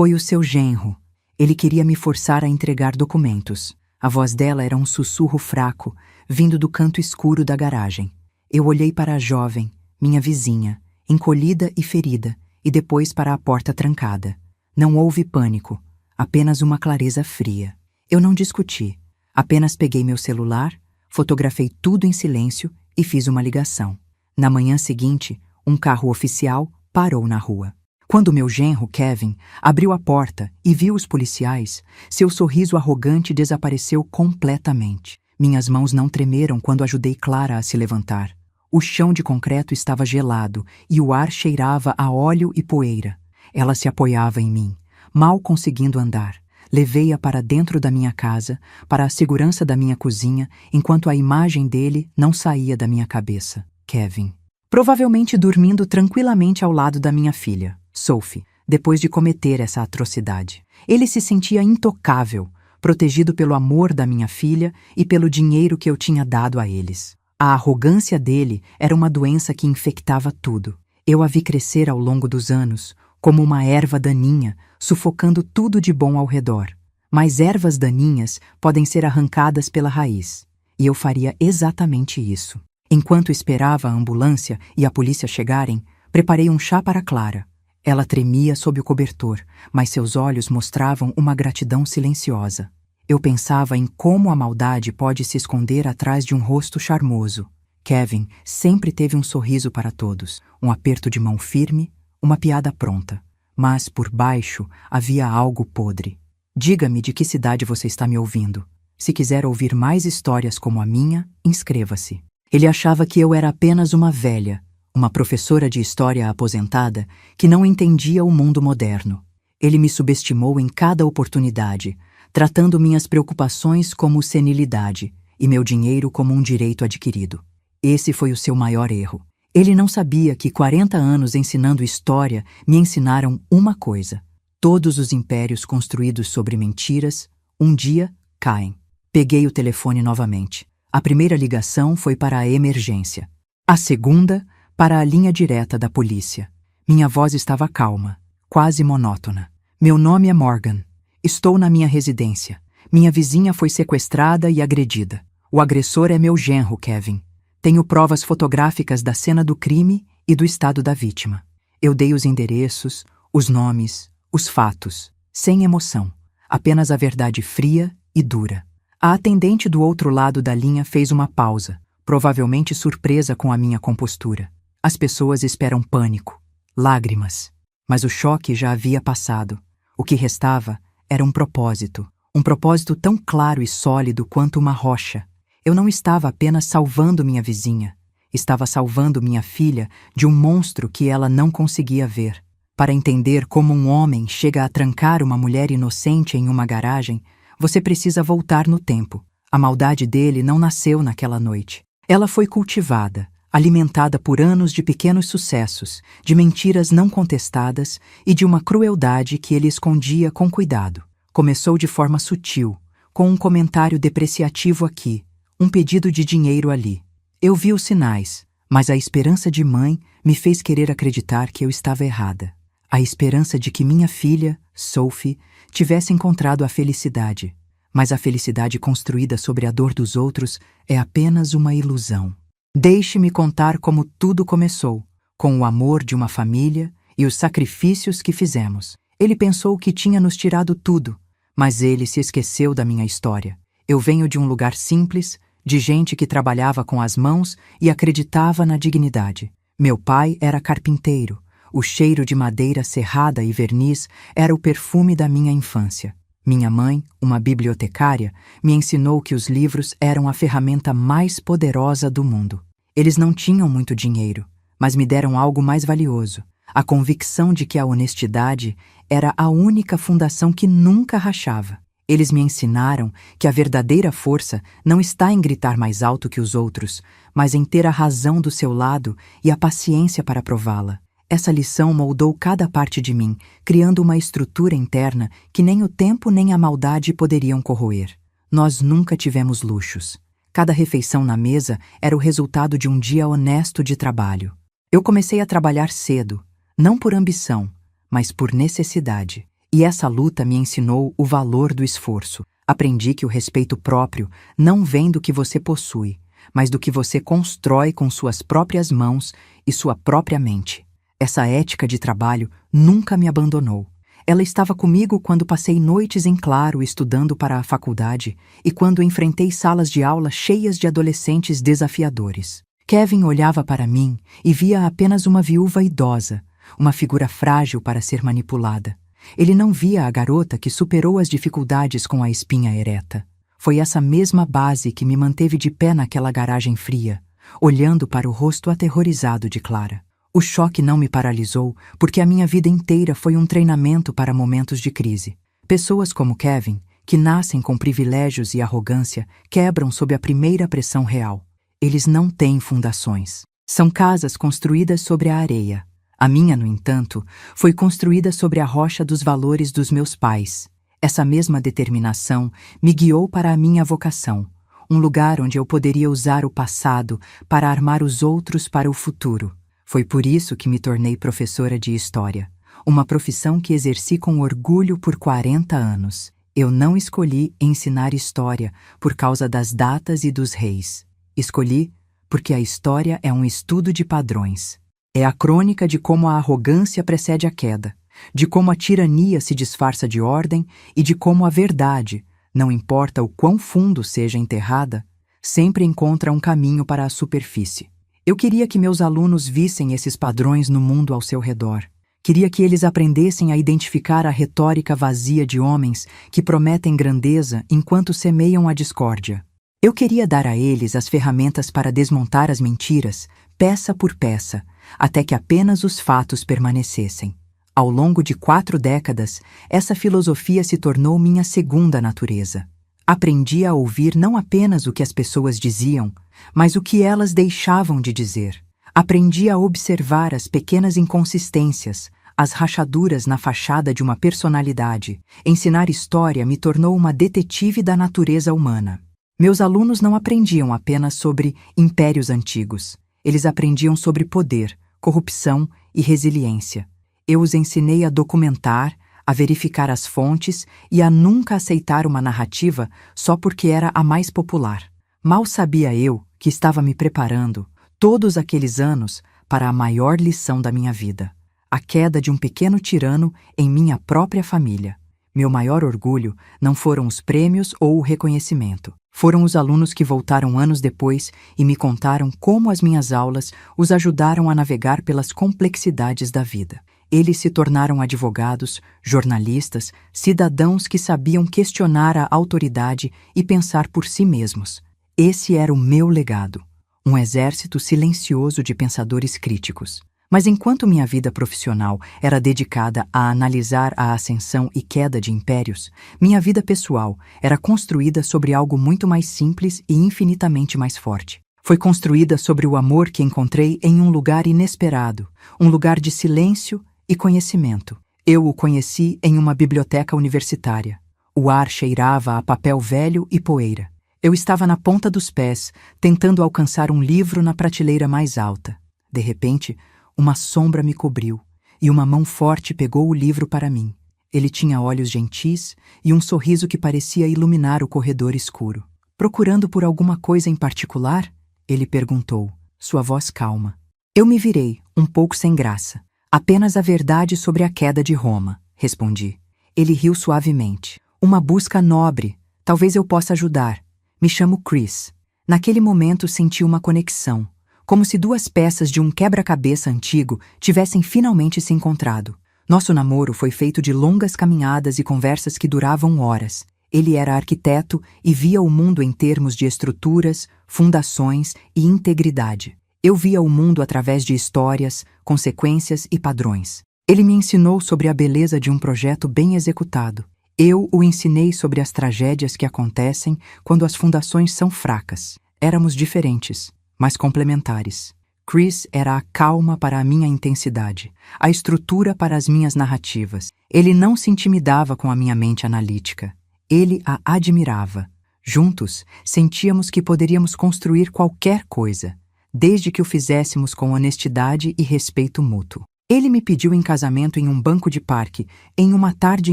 Foi o seu genro. Ele queria me forçar a entregar documentos. A voz dela era um sussurro fraco, vindo do canto escuro da garagem. Eu olhei para a jovem, minha vizinha, encolhida e ferida, e depois para a porta trancada. Não houve pânico, apenas uma clareza fria. Eu não discuti, apenas peguei meu celular, fotografei tudo em silêncio e fiz uma ligação. Na manhã seguinte, um carro oficial parou na rua. Quando meu genro, Kevin, abriu a porta e viu os policiais, seu sorriso arrogante desapareceu completamente. Minhas mãos não tremeram quando ajudei Clara a se levantar. O chão de concreto estava gelado e o ar cheirava a óleo e poeira. Ela se apoiava em mim, mal conseguindo andar. Levei-a para dentro da minha casa, para a segurança da minha cozinha, enquanto a imagem dele não saía da minha cabeça. Kevin. Provavelmente dormindo tranquilamente ao lado da minha filha, Sophie, depois de cometer essa atrocidade. Ele se sentia intocável, protegido pelo amor da minha filha e pelo dinheiro que eu tinha dado a eles. A arrogância dele era uma doença que infectava tudo. Eu a vi crescer ao longo dos anos, como uma erva daninha, sufocando tudo de bom ao redor. Mas ervas daninhas podem ser arrancadas pela raiz. E eu faria exatamente isso. Enquanto esperava a ambulância e a polícia chegarem, preparei um chá para Clara. Ela tremia sob o cobertor, mas seus olhos mostravam uma gratidão silenciosa. Eu pensava em como a maldade pode se esconder atrás de um rosto charmoso. Kevin sempre teve um sorriso para todos, um aperto de mão firme, uma piada pronta. Mas, por baixo, havia algo podre. Diga-me de que cidade você está me ouvindo. Se quiser ouvir mais histórias como a minha, inscreva-se. Ele achava que eu era apenas uma velha, uma professora de história aposentada que não entendia o mundo moderno. Ele me subestimou em cada oportunidade, tratando minhas preocupações como senilidade e meu dinheiro como um direito adquirido. Esse foi o seu maior erro. Ele não sabia que 40 anos ensinando história me ensinaram uma coisa. Todos os impérios construídos sobre mentiras, um dia, caem. Peguei o telefone novamente. A primeira ligação foi para a emergência. A segunda, para a linha direta da polícia. Minha voz estava calma, quase monótona. Meu nome é Morgan. Estou na minha residência. Minha vizinha foi sequestrada e agredida. O agressor é meu genro, Kevin. Tenho provas fotográficas da cena do crime e do estado da vítima. Eu dei os endereços, os nomes, os fatos, sem emoção, apenas a verdade fria e dura. A atendente do outro lado da linha fez uma pausa, provavelmente surpresa com a minha compostura. As pessoas esperam pânico, lágrimas. Mas o choque já havia passado. O que restava era um propósito tão claro e sólido quanto uma rocha. Eu não estava apenas salvando minha vizinha, estava salvando minha filha de um monstro que ela não conseguia ver. Para entender como um homem chega a trancar uma mulher inocente em uma garagem, você precisa voltar no tempo. A maldade dele não nasceu naquela noite. Ela foi cultivada, alimentada por anos de pequenos sucessos, de mentiras não contestadas e de uma crueldade que ele escondia com cuidado. Começou de forma sutil, com um comentário depreciativo aqui, um pedido de dinheiro ali. Eu vi os sinais, mas a esperança de mãe me fez querer acreditar que eu estava errada. A esperança de que minha filha, Sophie, tivesse encontrado a felicidade. Mas a felicidade construída sobre a dor dos outros é apenas uma ilusão. Deixe-me contar como tudo começou, com o amor de uma família e os sacrifícios que fizemos. Ele pensou que tinha nos tirado tudo, mas ele se esqueceu da minha história. Eu venho de um lugar simples, de gente que trabalhava com as mãos e acreditava na dignidade. Meu pai era carpinteiro. O cheiro de madeira serrada e verniz era o perfume da minha infância. Minha mãe, uma bibliotecária, me ensinou que os livros eram a ferramenta mais poderosa do mundo. Eles não tinham muito dinheiro, mas me deram algo mais valioso: a convicção de que a honestidade era a única fundação que nunca rachava. Eles me ensinaram que a verdadeira força não está em gritar mais alto que os outros, mas em ter a razão do seu lado e a paciência para prová-la. Essa lição moldou cada parte de mim, criando uma estrutura interna que nem o tempo nem a maldade poderiam corroer. Nós nunca tivemos luxos. Cada refeição na mesa era o resultado de um dia honesto de trabalho. Eu comecei a trabalhar cedo, não por ambição, mas por necessidade. E essa luta me ensinou o valor do esforço. Aprendi que o respeito próprio não vem do que você possui, mas do que você constrói com suas próprias mãos e sua própria mente. Essa ética de trabalho nunca me abandonou. Ela estava comigo quando passei noites em claro estudando para a faculdade e quando enfrentei salas de aula cheias de adolescentes desafiadores. Kevin olhava para mim e via apenas uma viúva idosa, uma figura frágil para ser manipulada. Ele não via a garota que superou as dificuldades com a espinha ereta. Foi essa mesma base que me manteve de pé naquela garagem fria, olhando para o rosto aterrorizado de Clara. O choque não me paralisou, porque a minha vida inteira foi um treinamento para momentos de crise. Pessoas como Kevin, que nascem com privilégios e arrogância, quebram sob a primeira pressão real. Eles não têm fundações. São casas construídas sobre a areia. A minha, no entanto, foi construída sobre a rocha dos valores dos meus pais. Essa mesma determinação me guiou para a minha vocação, um lugar onde eu poderia usar o passado para armar os outros para o futuro. Foi por isso que me tornei professora de História, uma profissão que exerci com orgulho por 40 anos. Eu não escolhi ensinar História por causa das datas e dos reis. Escolhi porque a História é um estudo de padrões. É a crônica de como a arrogância precede a queda, de como a tirania se disfarça de ordem e de como a verdade, não importa o quão fundo seja enterrada, sempre encontra um caminho para a superfície. Eu queria que meus alunos vissem esses padrões no mundo ao seu redor. Queria que eles aprendessem a identificar a retórica vazia de homens que prometem grandeza enquanto semeiam a discórdia. Eu queria dar a eles as ferramentas para desmontar as mentiras, peça por peça, até que apenas os fatos permanecessem. Ao longo de 4 décadas, essa filosofia se tornou minha segunda natureza. Aprendi a ouvir não apenas o que as pessoas diziam, mas o que elas deixavam de dizer. Aprendi a observar as pequenas inconsistências, as rachaduras na fachada de uma personalidade. Ensinar história me tornou uma detetive da natureza humana. Meus alunos não aprendiam apenas sobre impérios antigos. Eles aprendiam sobre poder, corrupção e resiliência. Eu os ensinei a documentar, a verificar as fontes e a nunca aceitar uma narrativa só porque era a mais popular. Mal sabia eu que estava me preparando, todos aqueles anos, para a maior lição da minha vida: a queda de um pequeno tirano em minha própria família. Meu maior orgulho não foram os prêmios ou o reconhecimento. Foram os alunos que voltaram anos depois e me contaram como as minhas aulas os ajudaram a navegar pelas complexidades da vida. Eles se tornaram advogados, jornalistas, cidadãos que sabiam questionar a autoridade e pensar por si mesmos. Esse era o meu legado, um exército silencioso de pensadores críticos. Mas enquanto minha vida profissional era dedicada a analisar a ascensão e queda de impérios, minha vida pessoal era construída sobre algo muito mais simples e infinitamente mais forte. Foi construída sobre o amor que encontrei em um lugar inesperado, um lugar de silêncio e conhecimento. Eu o conheci em uma biblioteca universitária. O ar cheirava a papel velho e poeira. Eu estava na ponta dos pés, tentando alcançar um livro na prateleira mais alta. De repente, uma sombra me cobriu, e uma mão forte pegou o livro para mim. Ele tinha olhos gentis e um sorriso que parecia iluminar o corredor escuro. Procurando por alguma coisa em particular? Ele perguntou, sua voz calma. Eu me virei, um pouco sem graça. Apenas a verdade sobre a queda de Roma, respondi. Ele riu suavemente. Uma busca nobre. Talvez eu possa ajudar. Me chamo Chris. Naquele momento senti uma conexão, como se 2 peças de um quebra-cabeça antigo tivessem finalmente se encontrado. Nosso namoro foi feito de longas caminhadas e conversas que duravam horas. Ele era arquiteto e via o mundo em termos de estruturas, fundações e integridade. Eu via o mundo através de histórias, consequências e padrões. Ele me ensinou sobre a beleza de um projeto bem executado. Eu o ensinei sobre as tragédias que acontecem quando as fundações são fracas. Éramos diferentes, mas complementares. Chris era a calma para a minha intensidade, a estrutura para as minhas narrativas. Ele não se intimidava com a minha mente analítica. Ele a admirava. Juntos, sentíamos que poderíamos construir qualquer coisa, desde que o fizéssemos com honestidade e respeito mútuo. Ele me pediu em casamento em um banco de parque, em uma tarde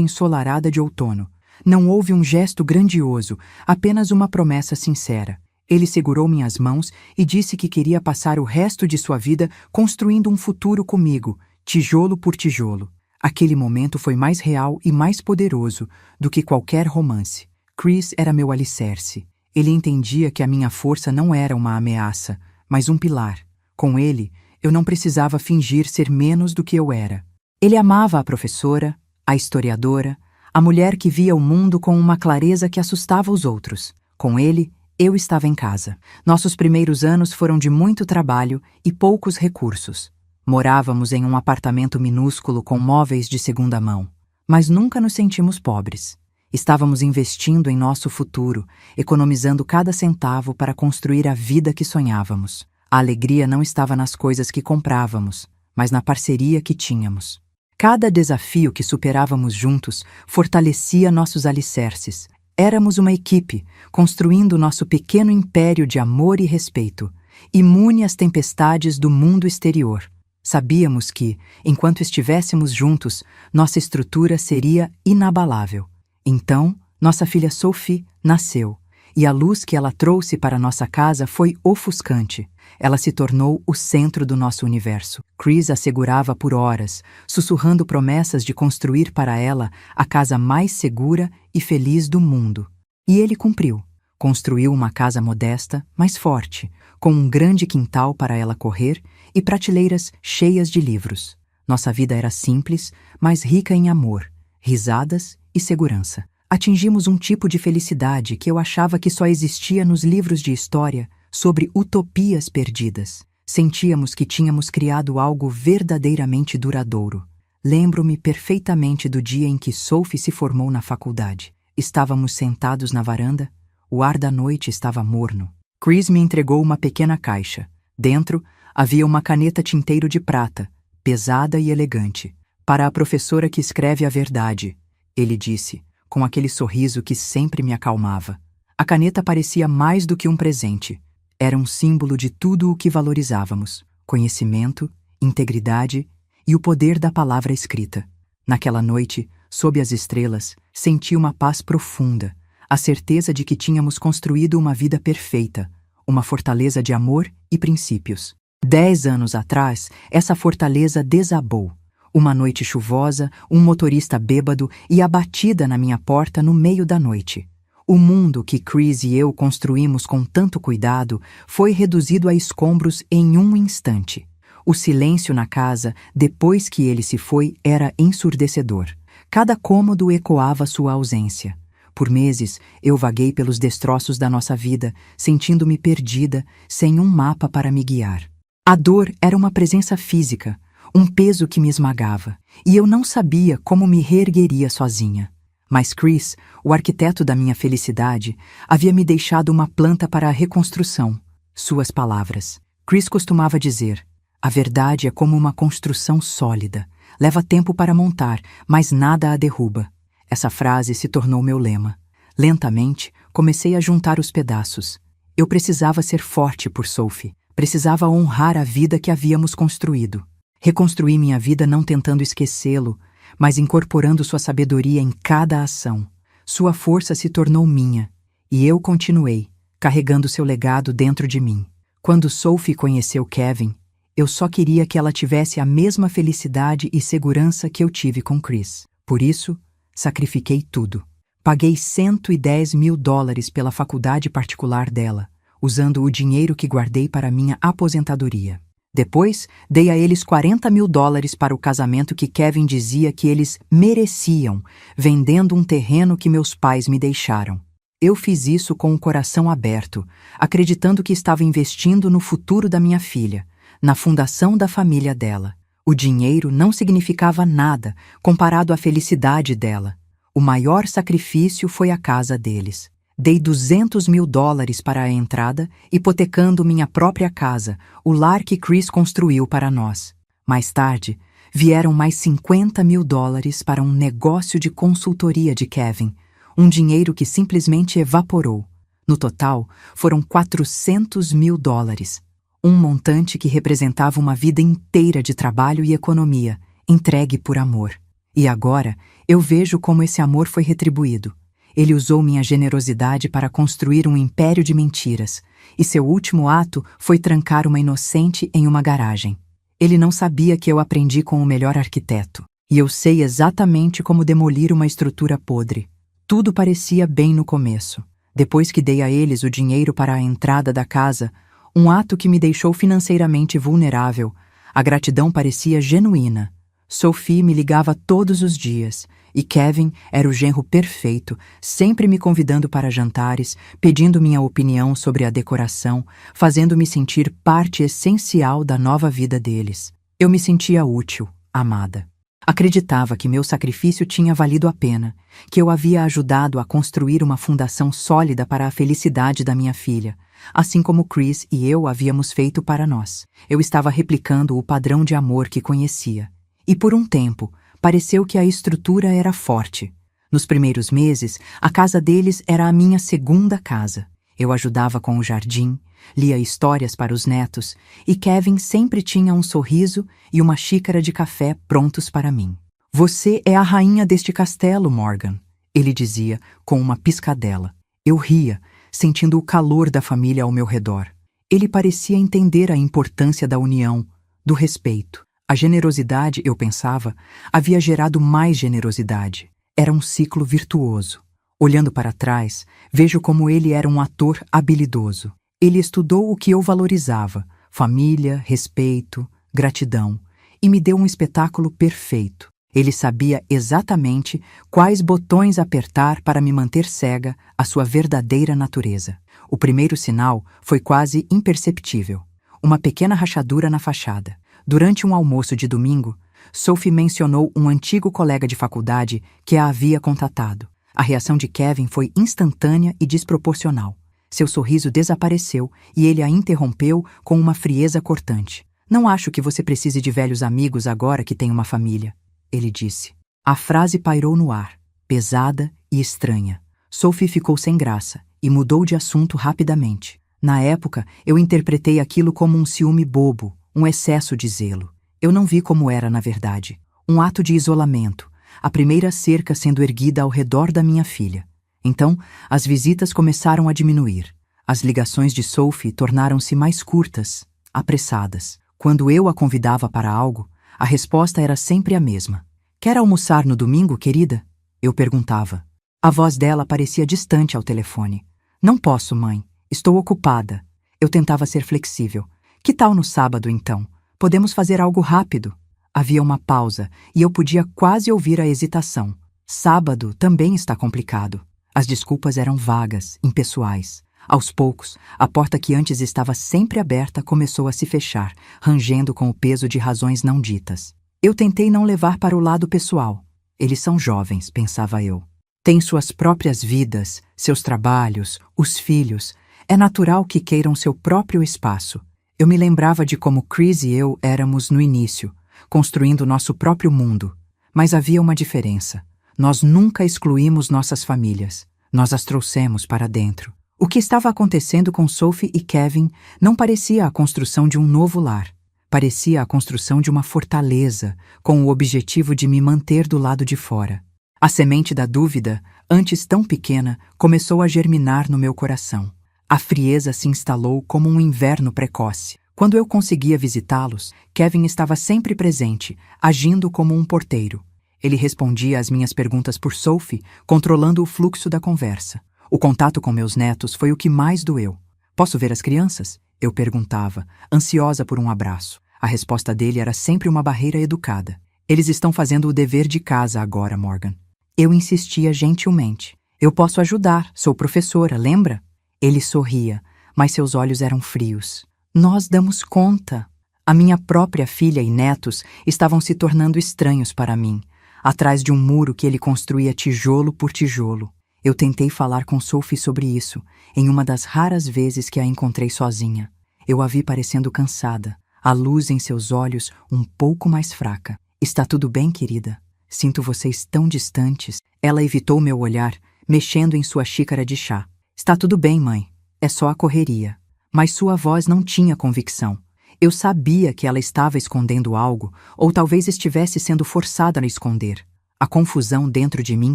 ensolarada de outono. Não houve um gesto grandioso, apenas uma promessa sincera. Ele segurou minhas mãos e disse que queria passar o resto de sua vida construindo um futuro comigo, tijolo por tijolo. Aquele momento foi mais real e mais poderoso do que qualquer romance. Chris era meu alicerce. Ele entendia que a minha força não era uma ameaça, mas um pilar. Com ele, eu não precisava fingir ser menos do que eu era. Ele amava a professora, a historiadora, a mulher que via o mundo com uma clareza que assustava os outros. Com ele, eu estava em casa. Nossos primeiros anos foram de muito trabalho e poucos recursos. Morávamos em um apartamento minúsculo com móveis de segunda mão. Mas nunca nos sentimos pobres. Estávamos investindo em nosso futuro, economizando cada centavo para construir a vida que sonhávamos. A alegria não estava nas coisas que comprávamos, mas na parceria que tínhamos. Cada desafio que superávamos juntos fortalecia nossos alicerces. Éramos uma equipe, construindo nosso pequeno império de amor e respeito, imune às tempestades do mundo exterior. Sabíamos que, enquanto estivéssemos juntos, nossa estrutura seria inabalável. Então, nossa filha Sophie nasceu, e a luz que ela trouxe para nossa casa foi ofuscante. Ela se tornou o centro do nosso universo. Chris a segurava por horas, sussurrando promessas de construir para ela a casa mais segura e feliz do mundo. E ele cumpriu. Construiu uma casa modesta, mas forte, com um grande quintal para ela correr e prateleiras cheias de livros. Nossa vida era simples, mas rica em amor, risadas e segurança. Atingimos um tipo de felicidade que eu achava que só existia nos livros de história sobre utopias perdidas. Sentíamos que tínhamos criado algo verdadeiramente duradouro. Lembro-me perfeitamente do dia em que Sophie se formou na faculdade. Estávamos sentados na varanda, o ar da noite estava morno. Chris me entregou uma pequena caixa. Dentro havia uma caneta tinteiro de prata, pesada e elegante. Para a professora que escreve a verdade, ele disse, com aquele sorriso que sempre me acalmava. A caneta parecia mais do que um presente. Era um símbolo de tudo o que valorizávamos: conhecimento, integridade e o poder da palavra escrita. Naquela noite, sob as estrelas, senti uma paz profunda, a certeza de que tínhamos construído uma vida perfeita, uma fortaleza de amor e princípios. 10 anos atrás, essa fortaleza desabou. Uma noite chuvosa, um motorista bêbado e a batida na minha porta no meio da noite. O mundo que Chris e eu construímos com tanto cuidado foi reduzido a escombros em um instante. O silêncio na casa, depois que ele se foi, era ensurdecedor. Cada cômodo ecoava sua ausência. Por meses, eu vaguei pelos destroços da nossa vida, sentindo-me perdida, sem um mapa para me guiar. A dor era uma presença física, um peso que me esmagava, e eu não sabia como me reergueria sozinha. Mas Chris, o arquiteto da minha felicidade, havia me deixado uma planta para a reconstrução. Suas palavras. Chris costumava dizer: a verdade é como uma construção sólida. Leva tempo para montar, mas nada a derruba. Essa frase se tornou meu lema. Lentamente, comecei a juntar os pedaços. Eu precisava ser forte por Sophie. Precisava honrar a vida que havíamos construído. Reconstruí minha vida não tentando esquecê-lo, mas incorporando sua sabedoria em cada ação. Sua força se tornou minha, e eu continuei, carregando seu legado dentro de mim. Quando Sophie conheceu Kevin, eu só queria que ela tivesse a mesma felicidade e segurança que eu tive com Chris. Por isso, sacrifiquei tudo. Paguei $110.000 pela faculdade particular dela, usando o dinheiro que guardei para minha aposentadoria. Depois, dei a eles $40.000 para o casamento que Kevin dizia que eles mereciam, vendendo um terreno que meus pais me deixaram. Eu fiz isso com o coração aberto, acreditando que estava investindo no futuro da minha filha, na fundação da família dela. O dinheiro não significava nada comparado à felicidade dela. O maior sacrifício foi a casa deles. Dei $200.000 para a entrada, hipotecando minha própria casa, o lar que Chris construiu para nós. Mais tarde, vieram mais $50.000 para um negócio de consultoria de Kevin, um dinheiro que simplesmente evaporou. No total, foram $400.000. Um montante que representava uma vida inteira de trabalho e economia, entregue por amor. E agora, eu vejo como esse amor foi retribuído. Ele usou minha generosidade para construir um império de mentiras, e seu último ato foi trancar uma inocente em uma garagem. Ele não sabia que eu aprendi com o melhor arquiteto, e eu sei exatamente como demolir uma estrutura podre. Tudo parecia bem no começo. Depois que dei a eles o dinheiro para a entrada da casa, um ato que me deixou financeiramente vulnerável, a gratidão parecia genuína. Sophie me ligava todos os dias, e Kevin era o genro perfeito, sempre me convidando para jantares, pedindo minha opinião sobre a decoração, fazendo-me sentir parte essencial da nova vida deles. Eu me sentia útil, amada. Acreditava que meu sacrifício tinha valido a pena, que eu havia ajudado a construir uma fundação sólida para a felicidade da minha filha, assim como Chris e eu havíamos feito para nós. Eu estava replicando o padrão de amor que conhecia. E por um tempo, pareceu que a estrutura era forte. Nos primeiros meses, a casa deles era a minha segunda casa. Eu ajudava com o jardim, lia histórias para os netos, e Kevin sempre tinha um sorriso e uma xícara de café prontos para mim. "Você é a rainha deste castelo, Morgan", ele dizia com uma piscadela. Eu ria, sentindo o calor da família ao meu redor. Ele parecia entender a importância da união, do respeito. A generosidade, eu pensava, havia gerado mais generosidade. Era um ciclo virtuoso. Olhando para trás, vejo como ele era um ator habilidoso. Ele estudou o que eu valorizava: família, respeito, gratidão, e me deu um espetáculo perfeito. Ele sabia exatamente quais botões apertar para me manter cega à sua verdadeira natureza. O primeiro sinal foi quase imperceptível: uma pequena rachadura na fachada. Durante um almoço de domingo, Sophie mencionou um antigo colega de faculdade que a havia contatado. A reação de Kevin foi instantânea e desproporcional. Seu sorriso desapareceu e ele a interrompeu com uma frieza cortante. "Não acho que você precise de velhos amigos agora que tem uma família", ele disse. A frase pairou no ar, pesada e estranha. Sophie ficou sem graça e mudou de assunto rapidamente. Na época, eu interpretei aquilo como um ciúme bobo, um excesso de zelo. Eu não vi como era na verdade. Um ato de isolamento, a primeira cerca sendo erguida ao redor da minha filha. Então, as visitas começaram a diminuir. As ligações de Sophie tornaram-se mais curtas, apressadas. Quando eu a convidava para algo, a resposta era sempre a mesma. "Quer almoçar no domingo, querida?" Eu perguntava. A voz dela parecia distante ao telefone. "Não posso, mãe. Estou ocupada." Eu tentava ser flexível. "Que tal no sábado, então? Podemos fazer algo rápido." Havia uma pausa e eu podia quase ouvir a hesitação. "Sábado também está complicado." As desculpas eram vagas, impessoais. Aos poucos, a porta que antes estava sempre aberta começou a se fechar, rangendo com o peso de razões não ditas. Eu tentei não levar para o lado pessoal. Eles são jovens, pensava eu. Têm suas próprias vidas, seus trabalhos, os filhos. É natural que queiram seu próprio espaço. Eu me lembrava de como Chris e eu éramos no início, construindo nosso próprio mundo. Mas havia uma diferença. Nós nunca excluímos nossas famílias. Nós as trouxemos para dentro. O que estava acontecendo com Sophie e Kevin não parecia a construção de um novo lar. Parecia a construção de uma fortaleza, com o objetivo de me manter do lado de fora. A semente da dúvida, antes tão pequena, começou a germinar no meu coração. A frieza se instalou como um inverno precoce. Quando eu conseguia visitá-los, Kevin estava sempre presente, agindo como um porteiro. Ele respondia às minhas perguntas por Sophie, controlando o fluxo da conversa. O contato com meus netos foi o que mais doeu. "Posso ver as crianças?" eu perguntava, ansiosa por um abraço. A resposta dele era sempre uma barreira educada. "Eles estão fazendo o dever de casa agora, Morgan." Eu insistia gentilmente. "Eu posso ajudar, sou professora, lembra?" Ele sorria, mas seus olhos eram frios. "Nós damos conta." A minha própria filha e netos estavam se tornando estranhos para mim, atrás de um muro que ele construía tijolo por tijolo. Eu tentei falar com Sophie sobre isso, em uma das raras vezes que a encontrei sozinha. Eu a vi parecendo cansada, a luz em seus olhos um pouco mais fraca. "Está tudo bem, querida? Sinto vocês tão distantes." Ela evitou meu olhar, mexendo em sua xícara de chá. "Está tudo bem, mãe. É só a correria." Mas sua voz não tinha convicção. Eu sabia que ela estava escondendo algo, ou talvez estivesse sendo forçada a esconder. A confusão dentro de mim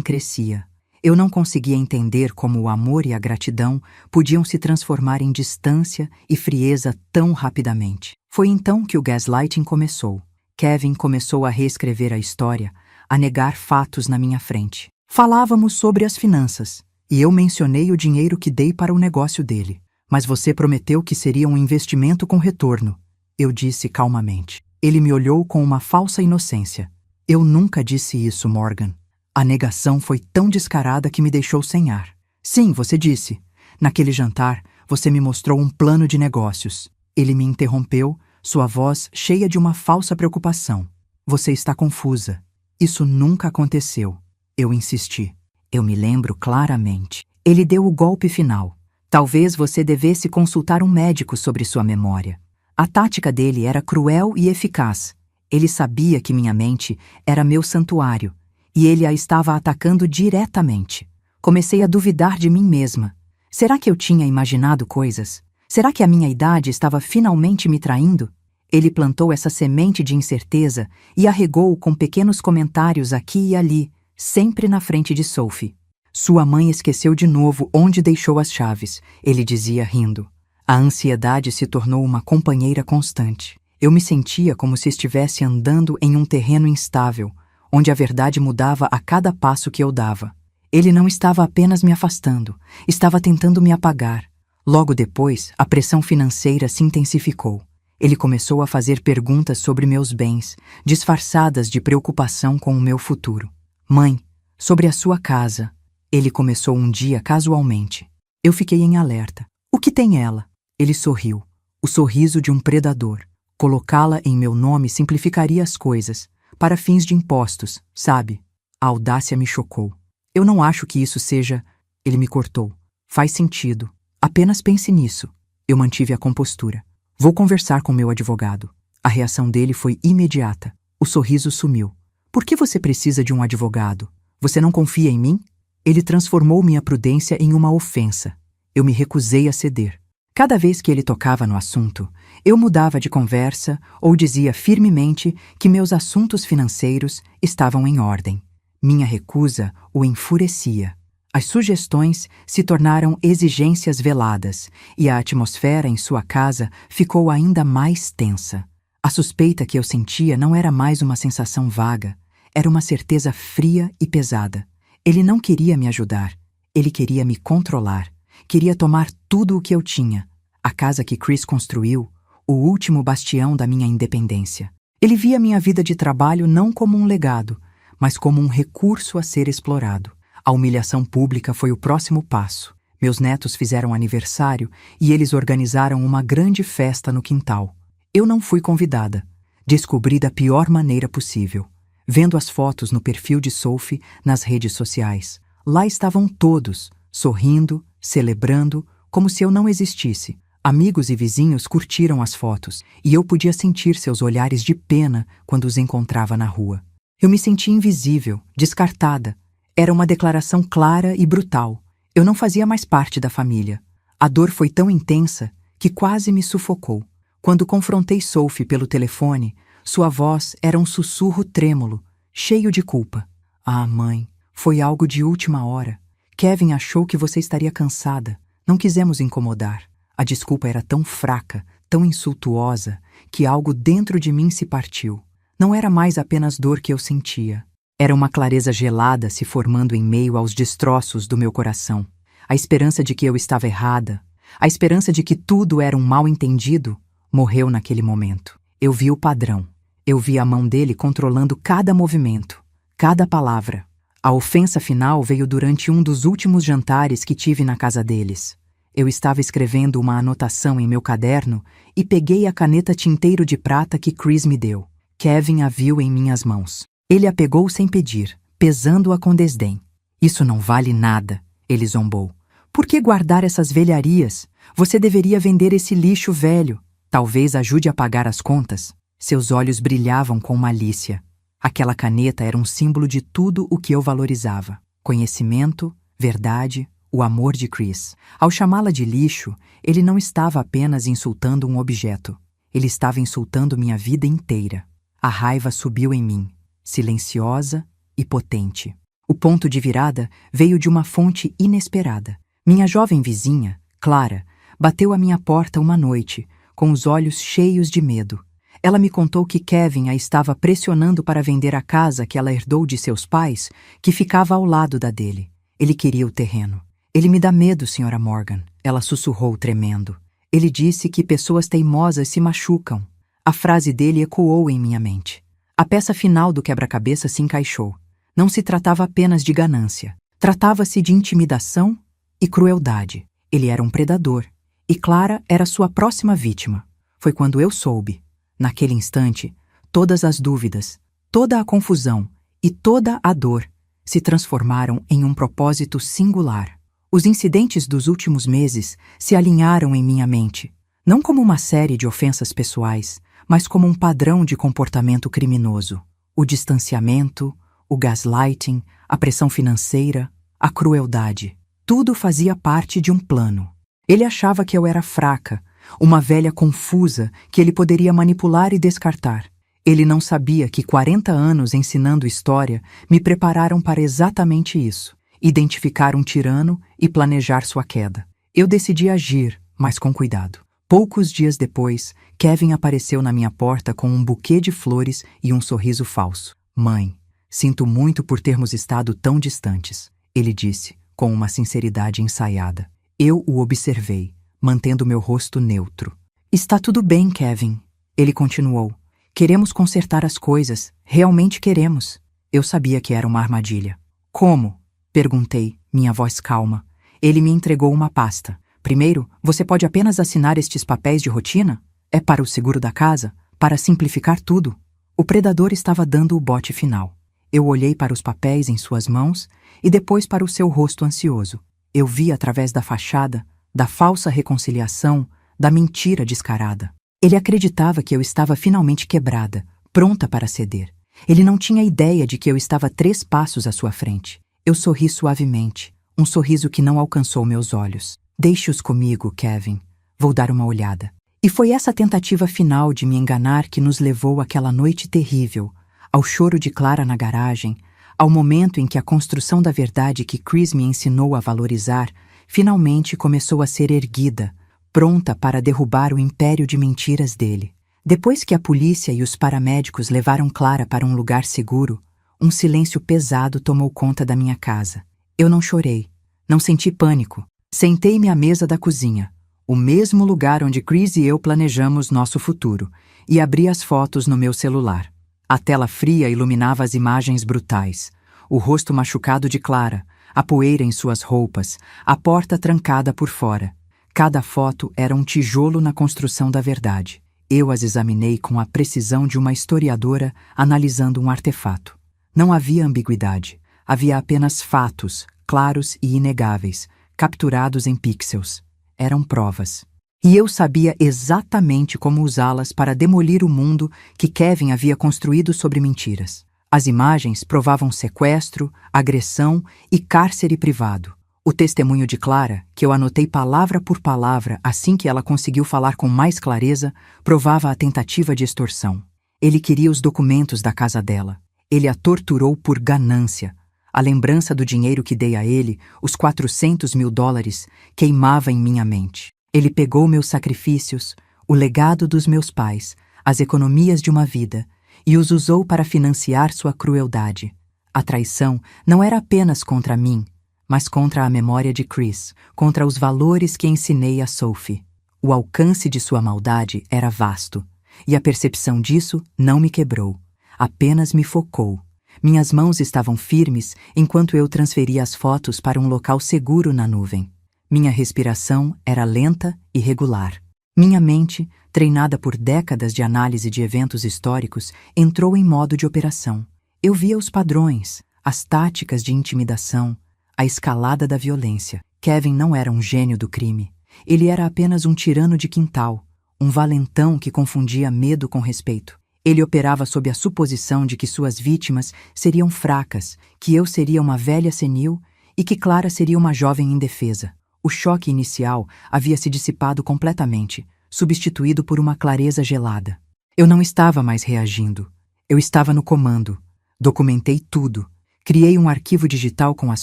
crescia. Eu não conseguia entender como o amor e a gratidão podiam se transformar em distância e frieza tão rapidamente. Foi então que o gaslighting começou. Kevin começou a reescrever a história, a negar fatos na minha frente. Falávamos sobre as finanças, e eu mencionei o dinheiro que dei para o negócio dele. Mas você prometeu que seria um investimento com retorno, eu disse calmamente. Ele me olhou com uma falsa inocência. Eu nunca disse isso, Morgan. A negação foi tão descarada que me deixou sem ar. Sim, você disse. Naquele jantar, você me mostrou um plano de negócios. Ele me interrompeu, sua voz cheia de uma falsa preocupação. Você está confusa. Isso nunca aconteceu. Eu insisti. Eu me lembro claramente. Ele deu o golpe final. Talvez você devesse consultar um médico sobre sua memória. A tática dele era cruel e eficaz. Ele sabia que minha mente era meu santuário, e ele a estava atacando diretamente. Comecei a duvidar de mim mesma. Será que eu tinha imaginado coisas? Será que a minha idade estava finalmente me traindo? Ele plantou essa semente de incerteza e a regou com pequenos comentários aqui e ali, sempre na frente de Sophie. Sua mãe esqueceu de novo onde deixou as chaves, ele dizia rindo. A ansiedade se tornou uma companheira constante. Eu me sentia como se estivesse andando em um terreno instável, onde a verdade mudava a cada passo que eu dava. Ele não estava apenas me afastando, estava tentando me apagar. Logo depois, a pressão financeira se intensificou. Ele começou a fazer perguntas sobre meus bens, disfarçadas de preocupação com o meu futuro. Mãe, sobre a sua casa. Ele começou um dia casualmente. Eu fiquei em alerta. O que tem ela? Ele sorriu. O sorriso de um predador. Colocá-la em meu nome simplificaria as coisas, para fins de impostos, sabe? A audácia me chocou. Eu não acho que isso seja... Ele me cortou. Faz sentido. Apenas pense nisso. Eu mantive a compostura. Vou conversar com meu advogado. A reação dele foi imediata. O sorriso sumiu. Por que você precisa de um advogado? Você não confia em mim? Ele transformou minha prudência em uma ofensa. Eu me recusei a ceder. Cada vez que ele tocava no assunto, eu mudava de conversa ou dizia firmemente que meus assuntos financeiros estavam em ordem. Minha recusa o enfurecia. As sugestões se tornaram exigências veladas e a atmosfera em sua casa ficou ainda mais tensa. A suspeita que eu sentia não era mais uma sensação vaga, era uma certeza fria e pesada. Ele não queria me ajudar, ele queria me controlar. Queria tomar tudo o que eu tinha. A casa que Chris construiu, o último bastião da minha independência. Ele via minha vida de trabalho não como um legado, mas como um recurso a ser explorado. A humilhação pública foi o próximo passo. Meus netos fizeram aniversário e eles organizaram uma grande festa no quintal. Eu não fui convidada. Descobri da pior maneira possível. Vendo as fotos no perfil de Sophie nas redes sociais. Lá estavam todos, sorrindo, celebrando, como se eu não existisse. Amigos e vizinhos curtiram as fotos, e eu podia sentir seus olhares de pena quando os encontrava na rua. Eu me senti invisível, descartada. Era uma declaração clara e brutal. Eu não fazia mais parte da família. A dor foi tão intensa que quase me sufocou. Quando confrontei Sophie pelo telefone, sua voz era um sussurro trêmulo, cheio de culpa. Ah, mãe, foi algo de última hora. Kevin achou que você estaria cansada. Não quisemos incomodar. A desculpa era tão fraca, tão insultuosa, que algo dentro de mim se partiu. Não era mais apenas dor que eu sentia. Era uma clareza gelada se formando em meio aos destroços do meu coração. A esperança de que eu estava errada, a esperança de que tudo era um mal-entendido, morreu naquele momento. Eu vi o padrão. Eu vi a mão dele controlando cada movimento, cada palavra. A ofensa final veio durante um dos últimos jantares que tive na casa deles. Eu estava escrevendo uma anotação em meu caderno e peguei a caneta tinteiro de prata que Chris me deu. Kevin a viu em minhas mãos. Ele a pegou sem pedir, pesando-a com desdém. Isso não vale nada, ele zombou. Por que guardar essas velharias? Você deveria vender esse lixo velho. Talvez ajude a pagar as contas. Seus olhos brilhavam com malícia. Aquela caneta era um símbolo de tudo o que eu valorizava. Conhecimento, verdade, o amor de Chris. Ao chamá-la de lixo, ele não estava apenas insultando um objeto. Ele estava insultando minha vida inteira. A raiva subiu em mim, silenciosa e potente. O ponto de virada veio de uma fonte inesperada. Minha jovem vizinha, Clara, bateu à minha porta uma noite, com os olhos cheios de medo. Ela me contou que Kevin a estava pressionando para vender a casa que ela herdou de seus pais, que ficava ao lado da dele. Ele queria o terreno. Ele me dá medo, Sra. Morgan, ela sussurrou tremendo. Ele disse que pessoas teimosas se machucam. A frase dele ecoou em minha mente. A peça final do quebra-cabeça se encaixou. Não se tratava apenas de ganância. Tratava-se de intimidação e crueldade. Ele era um predador. E Clara era sua próxima vítima. Foi quando eu soube. Naquele instante, todas as dúvidas, toda a confusão e toda a dor se transformaram em um propósito singular. Os incidentes dos últimos meses se alinharam em minha mente, não como uma série de ofensas pessoais, mas como um padrão de comportamento criminoso. O distanciamento, o gaslighting, a pressão financeira, a crueldade. Tudo fazia parte de um plano. Ele achava que eu era fraca, uma velha confusa que ele poderia manipular e descartar. Ele não sabia que 40 anos ensinando história me prepararam para exatamente isso: identificar um tirano e planejar sua queda. Eu decidi agir, mas com cuidado. Poucos dias depois, Kevin apareceu na minha porta com um buquê de flores e um sorriso falso. Mãe, sinto muito por termos estado tão distantes, ele disse, com uma sinceridade ensaiada. Eu o observei, mantendo meu rosto neutro. Está tudo bem, Kevin, ele continuou. Queremos consertar as coisas, realmente queremos. Eu sabia que era uma armadilha. Como? Perguntei, minha voz calma. Ele me entregou uma pasta. Primeiro, você pode apenas assinar estes papéis de rotina? É para o seguro da casa? Para simplificar tudo? O predador estava dando o bote final. Eu olhei para os papéis em suas mãos e depois para o seu rosto ansioso. Eu vi através da fachada, da falsa reconciliação, da mentira descarada. Ele acreditava que eu estava finalmente quebrada, pronta para ceder. Ele não tinha ideia de que eu estava 3 passos à sua frente. Eu sorri suavemente, um sorriso que não alcançou meus olhos. Deixe-os comigo, Kevin. Vou dar uma olhada. E foi essa tentativa final de me enganar que nos levou àquela noite terrível, ao choro de Clara na garagem, ao momento em que a construção da verdade que Chris me ensinou a valorizar finalmente começou a ser erguida, pronta para derrubar o império de mentiras dele. Depois que a polícia e os paramédicos levaram Clara para um lugar seguro, um silêncio pesado tomou conta da minha casa. Eu não chorei, não senti pânico. Sentei-me à mesa da cozinha, o mesmo lugar onde Chris e eu planejamos nosso futuro, e abri as fotos no meu celular. A tela fria iluminava as imagens brutais, o rosto machucado de Clara, a poeira em suas roupas, a porta trancada por fora. Cada foto era um tijolo na construção da verdade. Eu as examinei com a precisão de uma historiadora analisando um artefato. Não havia ambiguidade, havia apenas fatos, claros e inegáveis, capturados em pixels. Eram provas. E eu sabia exatamente como usá-las para demolir o mundo que Kevin havia construído sobre mentiras. As imagens provavam sequestro, agressão e cárcere privado. O testemunho de Clara, que eu anotei palavra por palavra assim que ela conseguiu falar com mais clareza, provava a tentativa de extorsão. Ele queria os documentos da casa dela. Ele a torturou por ganância. A lembrança do dinheiro que dei a ele, os $400.000, queimava em minha mente. Ele pegou meus sacrifícios, o legado dos meus pais, as economias de uma vida, e os usou para financiar sua crueldade. A traição não era apenas contra mim, mas contra a memória de Chris, contra os valores que ensinei a Sophie. O alcance de sua maldade era vasto, e a percepção disso não me quebrou, apenas me focou. Minhas mãos estavam firmes enquanto eu transferia as fotos para um local seguro na nuvem. Minha respiração era lenta e regular. Minha mente, treinada por décadas de análise de eventos históricos, entrou em modo de operação. Eu via os padrões, as táticas de intimidação, a escalada da violência. Kevin não era um gênio do crime. Ele era apenas um tirano de quintal, um valentão que confundia medo com respeito. Ele operava sob a suposição de que suas vítimas seriam fracas, que eu seria uma velha senil e que Clara seria uma jovem indefesa. O choque inicial havia se dissipado completamente, substituído por uma clareza gelada. Eu não estava mais reagindo. Eu estava no comando. Documentei tudo. Criei um arquivo digital com as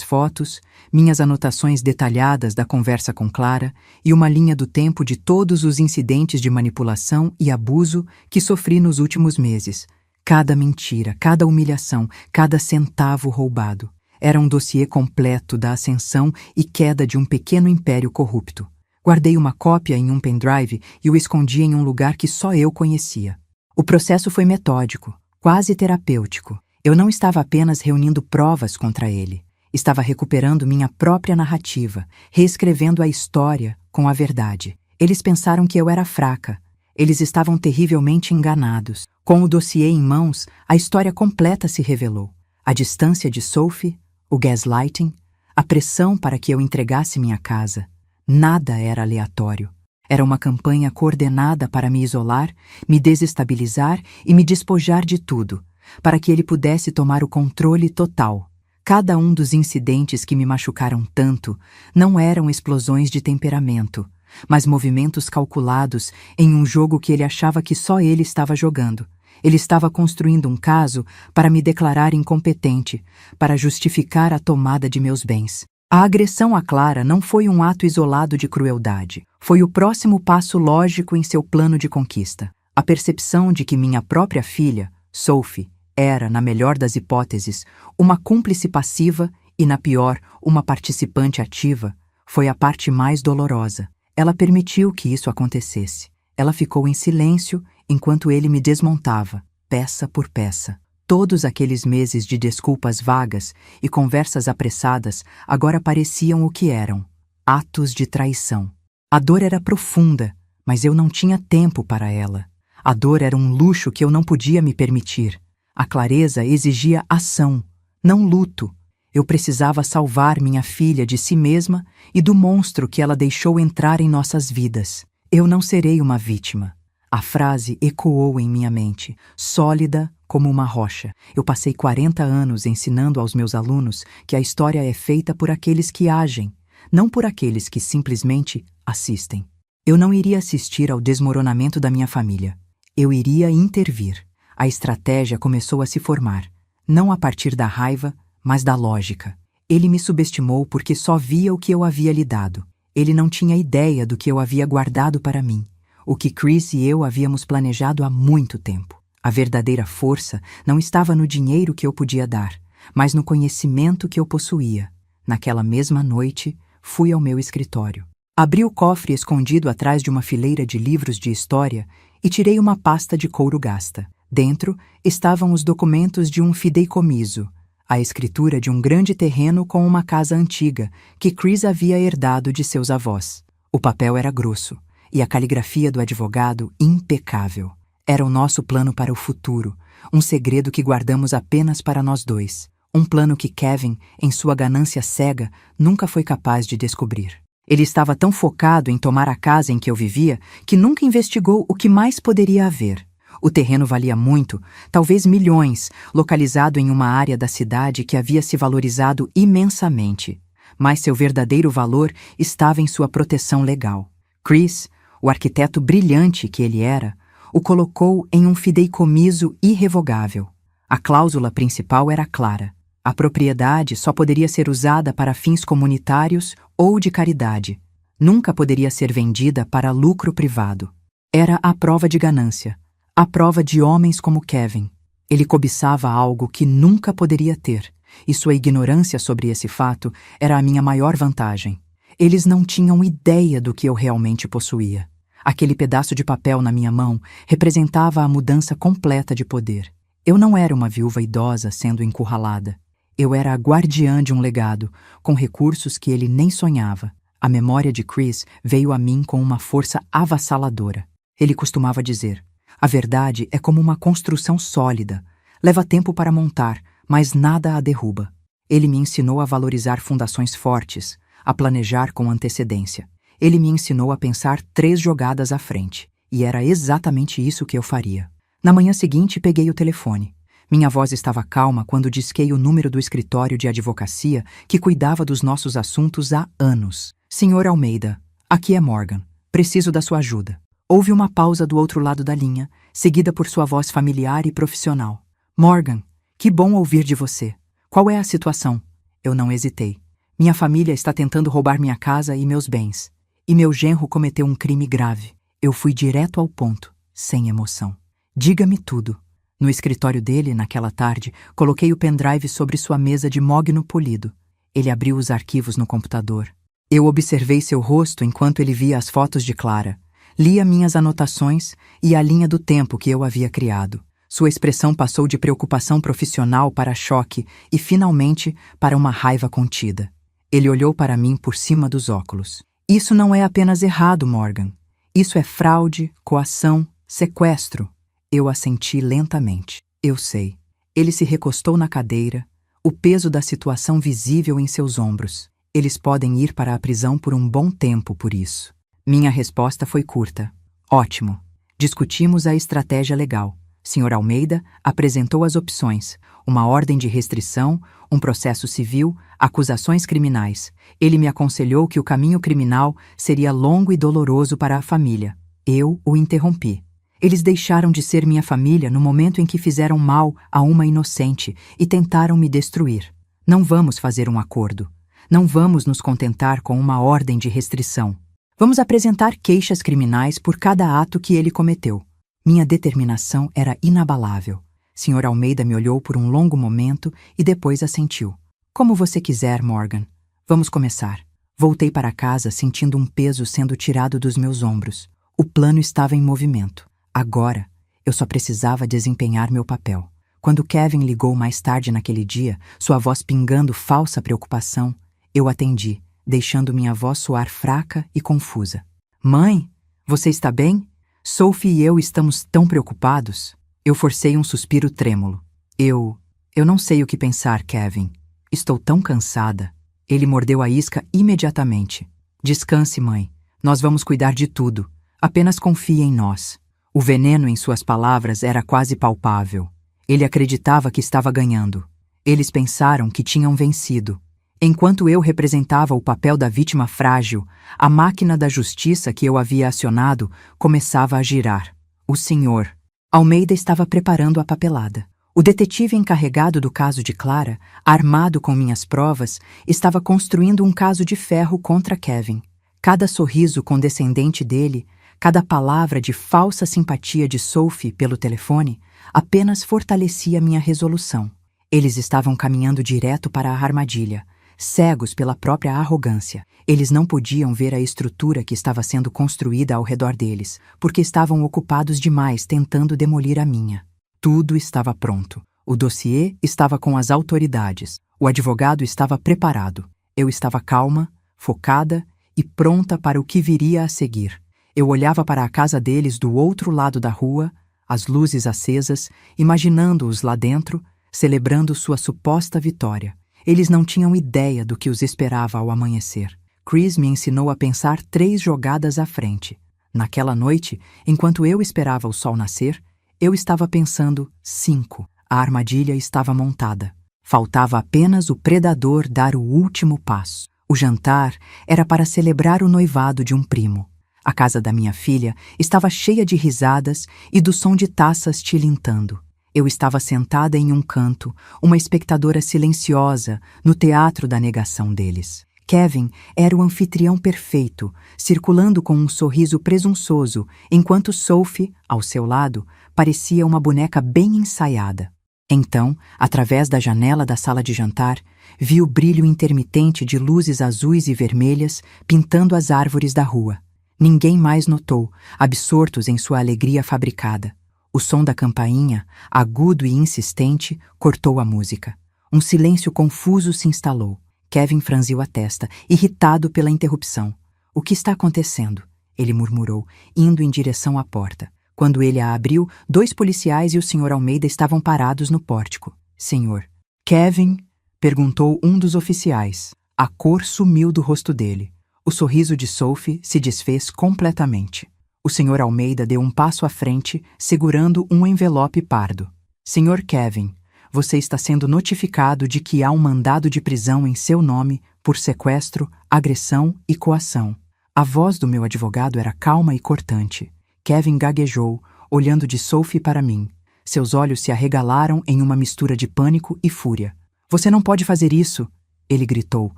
fotos, minhas anotações detalhadas da conversa com Clara e uma linha do tempo de todos os incidentes de manipulação e abuso que sofri nos últimos meses. Cada mentira, cada humilhação, cada centavo roubado. Era um dossiê completo da ascensão e queda de um pequeno império corrupto. Guardei uma cópia em um pendrive e o escondi em um lugar que só eu conhecia. O processo foi metódico, quase terapêutico. Eu não estava apenas reunindo provas contra ele. Estava recuperando minha própria narrativa, reescrevendo a história com a verdade. Eles pensaram que eu era fraca. Eles estavam terrivelmente enganados. Com o dossiê em mãos, a história completa se revelou. A distância de Sophie, o gaslighting, a pressão para que eu entregasse minha casa. Nada era aleatório. Era uma campanha coordenada para me isolar, me desestabilizar e me despojar de tudo, para que ele pudesse tomar o controle total. Cada um dos incidentes que me machucaram tanto não eram explosões de temperamento, mas movimentos calculados em um jogo que ele achava que só ele estava jogando. Ele estava construindo um caso para me declarar incompetente, para justificar a tomada de meus bens. A agressão a Clara não foi um ato isolado de crueldade. Foi o próximo passo lógico em seu plano de conquista. A percepção de que minha própria filha, Sophie, era, na melhor das hipóteses, uma cúmplice passiva e, na pior, uma participante ativa, foi a parte mais dolorosa. Ela permitiu que isso acontecesse. Ela ficou em silêncio enquanto ele me desmontava, peça por peça. Todos aqueles meses de desculpas vagas e conversas apressadas agora pareciam o que eram: atos de traição. A dor era profunda, mas eu não tinha tempo para ela. A dor era um luxo que eu não podia me permitir. A clareza exigia ação, não luto. Eu precisava salvar minha filha de si mesma e do monstro que ela deixou entrar em nossas vidas. Eu não serei uma vítima. A frase ecoou em minha mente, sólida como uma rocha. Eu passei 40 anos ensinando aos meus alunos que a história é feita por aqueles que agem, não por aqueles que simplesmente assistem. Eu não iria assistir ao desmoronamento da minha família. Eu iria intervir. A estratégia começou a se formar, não a partir da raiva, mas da lógica. Ele me subestimou porque só via o que eu havia lhe dado. Ele não tinha ideia do que eu havia guardado para mim, o que Chris e eu havíamos planejado há muito tempo. A verdadeira força não estava no dinheiro que eu podia dar, mas no conhecimento que eu possuía. Naquela mesma noite, fui ao meu escritório. Abri o cofre escondido atrás de uma fileira de livros de história e tirei uma pasta de couro gasta. Dentro estavam os documentos de um fideicomiso, a escritura de um grande terreno com uma casa antiga que Chris havia herdado de seus avós. O papel era grosso e a caligrafia do advogado impecável. Era o nosso plano para o futuro, um segredo que guardamos apenas para nós dois. Um plano que Kevin, em sua ganância cega, nunca foi capaz de descobrir. Ele estava tão focado em tomar a casa em que eu vivia que nunca investigou o que mais poderia haver. O terreno valia muito, talvez milhões, localizado em uma área da cidade que havia se valorizado imensamente. Mas seu verdadeiro valor estava em sua proteção legal. Chris, o arquiteto brilhante que ele era, o colocou em um fideicomiso irrevogável. A cláusula principal era clara. A propriedade só poderia ser usada para fins comunitários ou de caridade. Nunca poderia ser vendida para lucro privado. Era a prova de ganância. A prova de homens como Kevin. Ele cobiçava algo que nunca poderia ter, e sua ignorância sobre esse fato era a minha maior vantagem. Eles não tinham ideia do que eu realmente possuía. Aquele pedaço de papel na minha mão representava a mudança completa de poder. Eu não era uma viúva idosa sendo encurralada. Eu era a guardiã de um legado, com recursos que ele nem sonhava. A memória de Chris veio a mim com uma força avassaladora. Ele costumava dizer: a verdade é como uma construção sólida. Leva tempo para montar, mas nada a derruba. Ele me ensinou a valorizar fundações fortes, a planejar com antecedência. Ele me ensinou a pensar 3 jogadas à frente, e era exatamente isso que eu faria. Na manhã seguinte, peguei o telefone. Minha voz estava calma quando disquei o número do escritório de advocacia que cuidava dos nossos assuntos há anos. Senhor Almeida, aqui é Morgan. Preciso da sua ajuda. Houve uma pausa do outro lado da linha, seguida por sua voz familiar e profissional. Morgan, que bom ouvir de você. Qual é a situação? Eu não hesitei. Minha família está tentando roubar minha casa e meus bens. E meu genro cometeu um crime grave. Eu fui direto ao ponto, sem emoção. Diga-me tudo. No escritório dele, naquela tarde, coloquei o pendrive sobre sua mesa de mogno polido. Ele abriu os arquivos no computador. Eu observei seu rosto enquanto ele via as fotos de Clara. Lia minhas anotações e a linha do tempo que eu havia criado. Sua expressão passou de preocupação profissional para choque e, finalmente, para uma raiva contida. Ele olhou para mim por cima dos óculos. Isso não é apenas errado, Morgan. Isso é fraude, coação, sequestro. Eu assenti lentamente. Eu sei. Ele se recostou na cadeira, o peso da situação visível em seus ombros. Eles podem ir para a prisão por um bom tempo por isso. Minha resposta foi curta. Ótimo. Discutimos a estratégia legal. Sr. Almeida apresentou as opções: uma ordem de restrição, um processo civil, acusações criminais. Ele me aconselhou que o caminho criminal seria longo e doloroso para a família. Eu o interrompi. Eles deixaram de ser minha família no momento em que fizeram mal a uma inocente e tentaram me destruir. Não vamos fazer um acordo. Não vamos nos contentar com uma ordem de restrição. Vamos apresentar queixas criminais por cada ato que ele cometeu. Minha determinação era inabalável. Sr. Almeida me olhou por um longo momento e depois assentiu. Como você quiser, Morgan. Vamos começar. Voltei para casa sentindo um peso sendo tirado dos meus ombros. O plano estava em movimento. Agora, eu só precisava desempenhar meu papel. Quando Kevin ligou mais tarde naquele dia, sua voz pingando falsa preocupação, eu atendi, deixando minha voz soar fraca e confusa. Mãe, você está bem? Sophie e eu estamos tão preocupados. Eu forcei um suspiro trêmulo. Eu não sei o que pensar, Kevin. Estou tão cansada. Ele mordeu a isca imediatamente. Descanse, mãe. Nós vamos cuidar de tudo. Apenas confie em nós. O veneno em suas palavras era quase palpável. Ele acreditava que estava ganhando. Eles pensaram que tinham vencido. Enquanto eu representava o papel da vítima frágil, a máquina da justiça que eu havia acionado começava a girar. O senhor Almeida estava preparando a papelada. O detetive encarregado do caso de Clara, armado com minhas provas, estava construindo um caso de ferro contra Kevin. Cada sorriso condescendente dele, cada palavra de falsa simpatia de Sophie pelo telefone, apenas fortalecia minha resolução. Eles estavam caminhando direto para a armadilha, cegos pela própria arrogância. Eles não podiam ver a estrutura que estava sendo construída ao redor deles, porque estavam ocupados demais tentando demolir a minha. Tudo estava pronto. O dossiê estava com as autoridades. O advogado estava preparado. Eu estava calma, focada e pronta para o que viria a seguir. Eu olhava para a casa deles do outro lado da rua, as luzes acesas, imaginando-os lá dentro, celebrando sua suposta vitória. Eles não tinham ideia do que os esperava ao amanhecer. Chris me ensinou a pensar 3 jogadas à frente. Naquela noite, enquanto eu esperava o sol nascer, eu estava pensando 5. A armadilha estava montada. Faltava apenas o predador dar o último passo. O jantar era para celebrar o noivado de um primo. A casa da minha filha estava cheia de risadas e do som de taças tilintando. Eu estava sentada em um canto, uma espectadora silenciosa, no teatro da negação deles. Kevin era o anfitrião perfeito, circulando com um sorriso presunçoso, enquanto Sophie, ao seu lado, parecia uma boneca bem ensaiada. Então, através da janela da sala de jantar, vi o brilho intermitente de luzes azuis e vermelhas pintando as árvores da rua. Ninguém mais notou, absortos em sua alegria fabricada. O som da campainha, agudo e insistente, cortou a música. Um silêncio confuso se instalou. Kevin franziu a testa, irritado pela interrupção. « O que está acontecendo? » ele murmurou, indo em direção à porta. Quando ele a abriu, 2 policiais e o Sr. Almeida estavam parados no pórtico. « Senhor, Kevin? » perguntou um dos oficiais. A cor sumiu do rosto dele. O sorriso de Sophie se desfez completamente. O Sr. Almeida deu um passo à frente, segurando um envelope pardo. « Sr. Kevin, Você está sendo notificado de que há um mandado de prisão em seu nome por sequestro, agressão e coação. A voz do meu advogado era calma e cortante. Kevin gaguejou, olhando de Sophie para mim. Seus olhos se arregalaram em uma mistura de pânico e fúria. Você não pode fazer isso, ele gritou,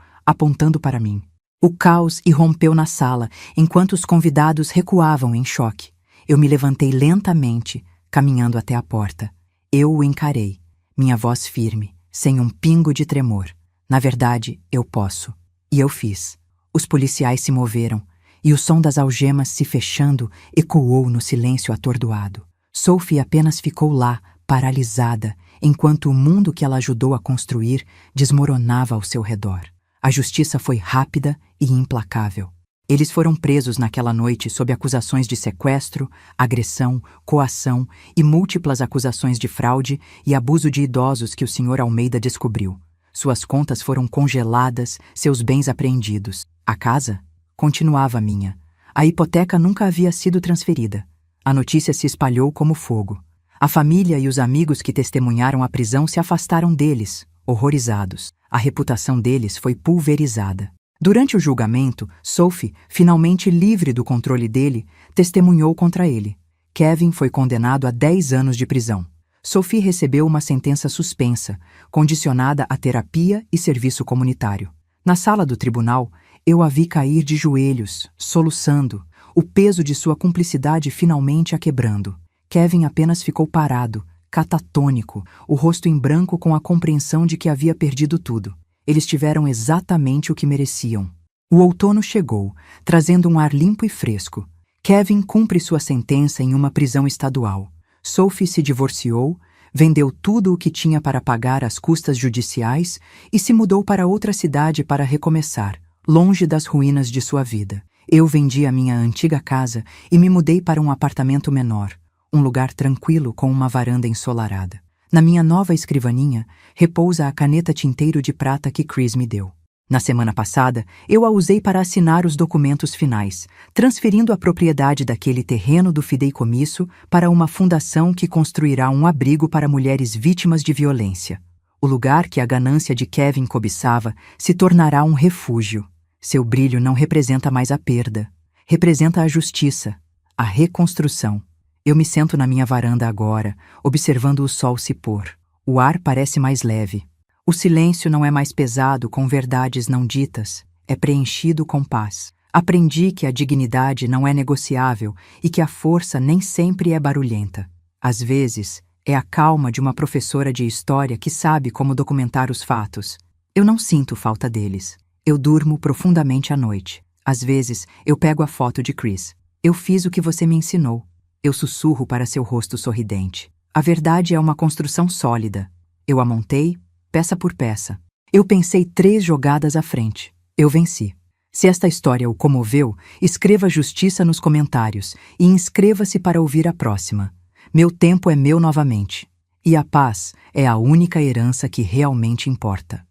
apontando para mim. O caos irrompeu na sala, enquanto os convidados recuavam em choque. Eu me levantei lentamente, caminhando até a porta. Eu o encarei, minha voz firme, sem um pingo de tremor. Na verdade, eu posso. E eu fiz. Os policiais se moveram, e o som das algemas se fechando ecoou no silêncio atordoado. Sophie apenas ficou lá, paralisada, enquanto o mundo que ela ajudou a construir desmoronava ao seu redor. A justiça foi rápida e implacável. Eles foram presos naquela noite sob acusações de sequestro, agressão, coação e múltiplas acusações de fraude e abuso de idosos que o Sr. Almeida descobriu. Suas contas foram congeladas, seus bens apreendidos. A casa continuava minha. A hipoteca nunca havia sido transferida. A notícia se espalhou como fogo. A família e os amigos que testemunharam a prisão se afastaram deles, horrorizados. A reputação deles foi pulverizada. Durante o julgamento, Sophie, finalmente livre do controle dele, testemunhou contra ele. Kevin foi condenado a 10 anos de prisão. Sophie recebeu uma sentença suspensa, condicionada a terapia e serviço comunitário. Na sala do tribunal, eu a vi cair de joelhos, soluçando, o peso de sua cumplicidade finalmente a quebrando. Kevin apenas ficou parado, catatônico, o rosto em branco com a compreensão de que havia perdido tudo. Eles tiveram exatamente o que mereciam. O outono chegou, trazendo um ar limpo e fresco. Kevin cumpre sua sentença em uma prisão estadual. Sophie se divorciou, vendeu tudo o que tinha para pagar as custas judiciais e se mudou para outra cidade para recomeçar, longe das ruínas de sua vida. Eu vendi a minha antiga casa e me mudei para um apartamento menor, um lugar tranquilo com uma varanda ensolarada. Na minha nova escrivaninha, repousa a caneta tinteiro de prata que Chris me deu. Na semana passada, eu a usei para assinar os documentos finais, transferindo a propriedade daquele terreno do fideicomisso para uma fundação que construirá um abrigo para mulheres vítimas de violência. O lugar que a ganância de Kevin cobiçava se tornará um refúgio. Seu brilho não representa mais a perda. Representa a justiça, a reconstrução. Eu me sento na minha varanda agora, observando o sol se pôr. O ar parece mais leve. O silêncio não é mais pesado com verdades não ditas, é preenchido com paz. Aprendi que a dignidade não é negociável e que a força nem sempre é barulhenta. Às vezes, é a calma de uma professora de história que sabe como documentar os fatos. Eu não sinto falta deles. Eu durmo profundamente à noite. Às vezes, eu pego a foto de Chris. Eu fiz o que você me ensinou. Eu sussurro para seu rosto sorridente. A verdade é uma construção sólida. Eu a montei, peça por peça. Eu pensei 3 jogadas à frente. Eu venci. Se esta história o comoveu, escreva justiça nos comentários e inscreva-se para ouvir a próxima. Meu tempo é meu novamente. E a paz é a única herança que realmente importa.